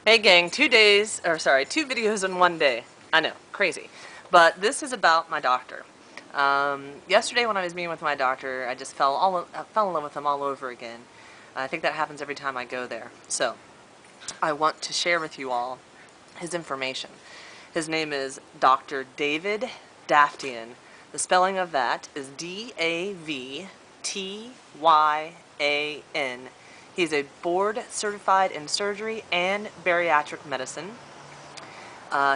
Hey gang, 2 days, or sorry, 2 videos in one day. I know, crazy. But this is about my doctor. Yesterday when I was meeting with my doctor, I just fell in love with him all over again. I think that happens every time I go there. So, I want to share with you all his information. His name is Dr. David Davtyan. The spelling of that is Davtyan. He's a board certified in surgery and bariatric medicine.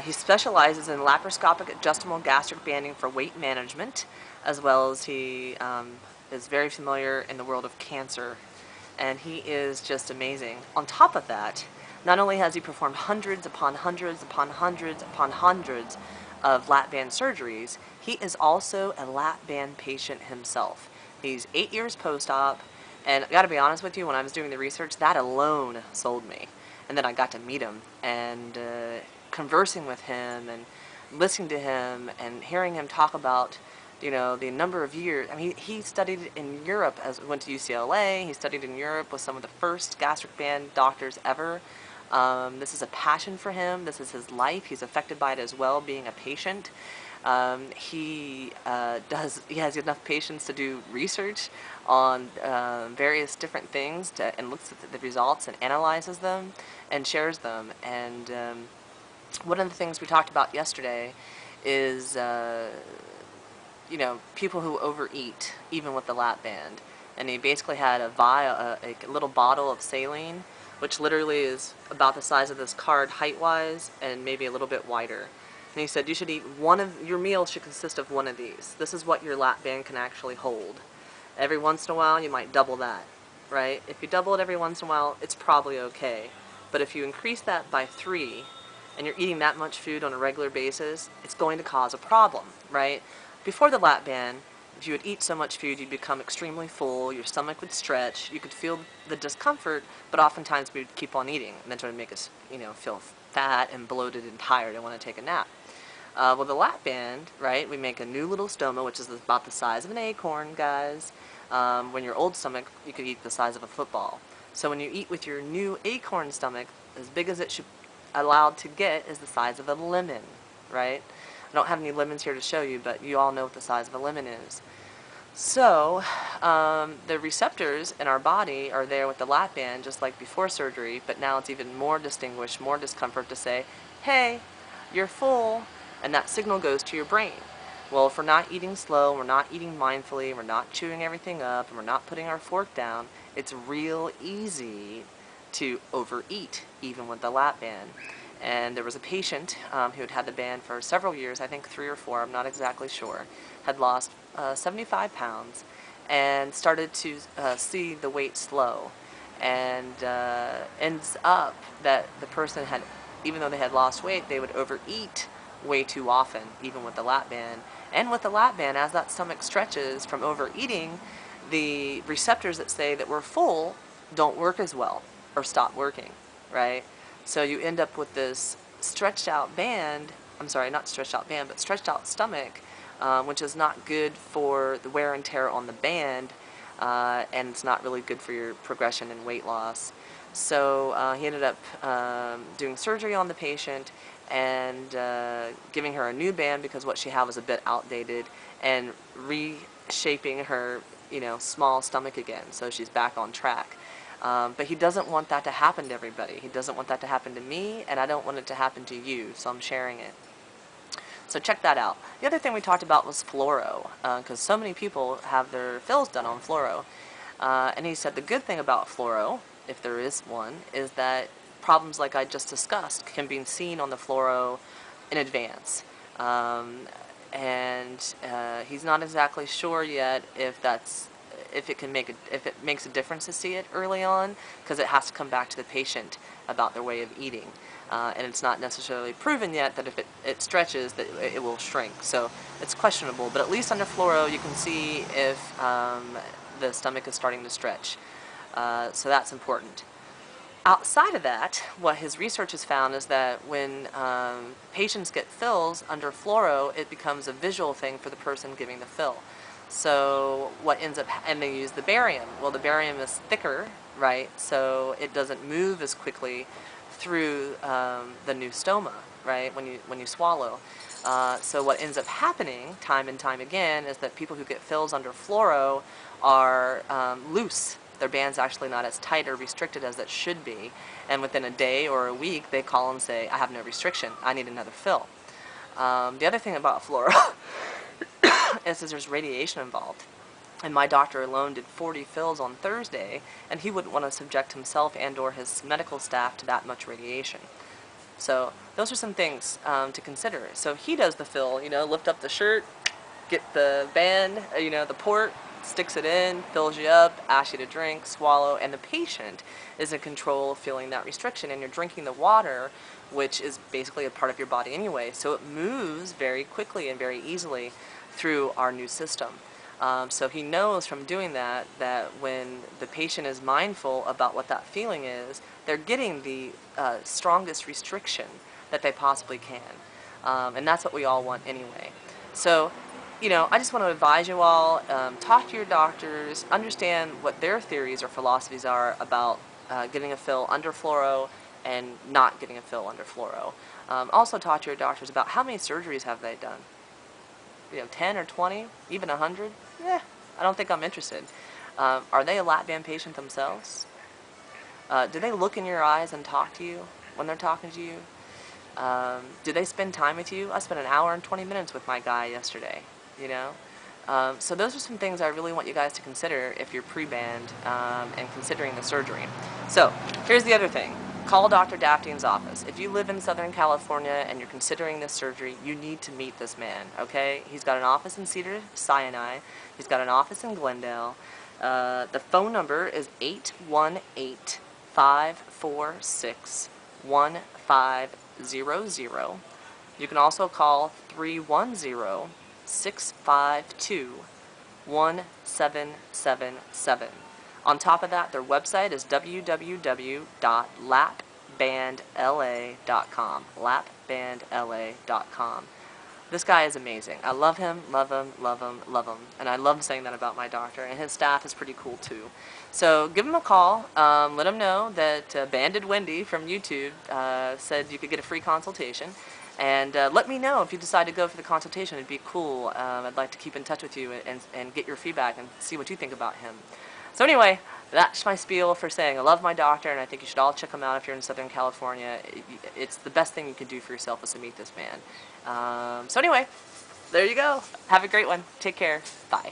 He specializes in laparoscopic adjustable gastric banding for weight management, as well as he is very familiar in the world of cancer, and he is just amazing. On top of that, not only has he performed hundreds upon hundreds upon hundreds upon hundreds of lap band surgeries, he is also a lap band patient himself. He's 8 years post-op, and I gotta be honest with you, when I was doing the research, that alone sold me. And then I got to meet him, and conversing with him and listening to him and hearing him talk about, the number of years. I mean, he studied in Europe, went to UCLA. He studied in Europe with some of the first gastric band doctors ever. This is a passion for him. This is his life. He's affected by it as well, being a patient. He has enough patience to do research on various different things and looks at the results and analyzes them and shares them. And one of the things we talked about yesterday is people who overeat, even with the lap band. And he basically had a little bottle of saline, which literally is about the size of this card height-wise and maybe a little bit wider. And he said you should eat your meal should consist of one of these. This is what your lap band can actually hold. Every once in a while, you might double that, right? If you double it every once in a while, it's probably okay. But if you increase that by 3, and you're eating that much food on a regular basis, it's going to cause a problem, right? Before the lap band, if you would eat so much food, you'd become extremely full, your stomach would stretch, you could feel the discomfort, but oftentimes we would keep on eating, and that's going to make us, feel fat and bloated and tired and want to take a nap. Well, the lap band, right, we make a new little stoma, which is about the size of an acorn, guys. When your old stomach, you could eat the size of a football. So when you eat with your new acorn stomach, as big as it should allowed to get is the size of a lemon, right? I don't have any lemons here to show you, but you all know what the size of a lemon is. So, the receptors in our body are there with the lap band, just like before surgery, but now it's even more distinguished, more discomfort to say, hey, you're full, and that signal goes to your brain. Well, if we're not eating slow, we're not eating mindfully, we're not chewing everything up, and we're not putting our fork down, it's real easy to overeat, even with the lap band. And there was a patient who had had the band for several years, I think 3 or 4, I'm not exactly sure, had lost 75 pounds and started to see the weight slow. And ends up that the person had, even though they had lost weight, they would overeat way too often, even with the lap band. And with the lap band, as that stomach stretches from overeating, the receptors that say that we're full don't work as well or stop working, right? So you end up with this stretched out band, I'm sorry, not stretched out band, but stretched out stomach, which is not good for the wear and tear on the band, and it's not really good for your progression in weight loss. So he ended up doing surgery on the patient and giving her a new band because what she had was a bit outdated, and reshaping her, small stomach again, so she's back on track. But he doesn't want that to happen to everybody. He doesn't want that to happen to me, and I don't want it to happen to you, so I'm sharing it. So check that out. The other thing we talked about was fluoro, because so many people have their fills done on fluoro. And he said the good thing about fluoro, if there is one, is that problems like I just discussed can be seen on the fluoro in advance. He's not exactly sure yet if it makes a difference to see it early on, because it has to come back to the patient about their way of eating. And it's not necessarily proven yet that if it stretches, that it will shrink. So it's questionable, but at least under fluoro you can see if the stomach is starting to stretch. So that's important. Outside of that, what his research has found is that when patients get fills under fluoro, it becomes a visual thing for the person giving the fill. So what ends up, and they use the barium. Well, the barium is thicker, right? So it doesn't move as quickly through the new stoma, right, when you swallow. So what ends up happening time and time again is that people who get fills under fluoro are loose. Their band's actually not as tight or restricted as it should be, and within a day or a week they call and say, I have no restriction, I need another fill. The other thing about fluoro is that there's radiation involved. And my doctor alone did 40 fills on Thursday, and he wouldn't want to subject himself and or his medical staff to that much radiation. So those are some things to consider. So he does the fill, you know, lift up the shirt, get the band, you know, the port, sticks it in, fills you up, asks you to drink, swallow, and the patient is in control of feeling that restriction, and you're drinking the water, which is basically a part of your body anyway, so it moves very quickly and very easily through our new system. So he knows from doing that when the patient is mindful about what that feeling is, they're getting the strongest restriction that they possibly can. And that's what we all want anyway. So, you know, I just want to advise you all, talk to your doctors, understand what their theories or philosophies are about getting a fill under fluoro and not getting a fill under fluoro. Also talk to your doctors about how many surgeries have they done. You know, 10 or 20, even 100? I don't think I'm interested. Are they a lap band patient themselves? Do they look in your eyes and talk to you when they're talking to you? Do they spend time with you? I spent an hour and 20 minutes with my guy yesterday, you know? So those are some things I really want you guys to consider if you're pre-band and considering the surgery. So here's the other thing. Call Dr. Davtyan's office. If you live in Southern California and you're considering this surgery, you need to meet this man, okay? He's got an office in Cedars-Sinai. He's got an office in Glendale. The phone number is 818-546-1500. You can also call 310-652-1777. On top of that, their website is www.lapbandla.com. lapbandla.com. This guy is amazing. I love him, love him, love him, love him. And I love saying that about my doctor. And his staff is pretty cool too. So give him a call. Let him know that Banded Wendy from YouTube said you could get a free consultation. And let me know if you decide to go for the consultation. It'd be cool. I'd like to keep in touch with you and get your feedback and see what you think about him. So anyway, that's my spiel for saying I love my doctor, and I think you should all check him out if you're in Southern California. It's the best thing you can do for yourself is to meet this man. So anyway, there you go. Have a great one. Take care. Bye.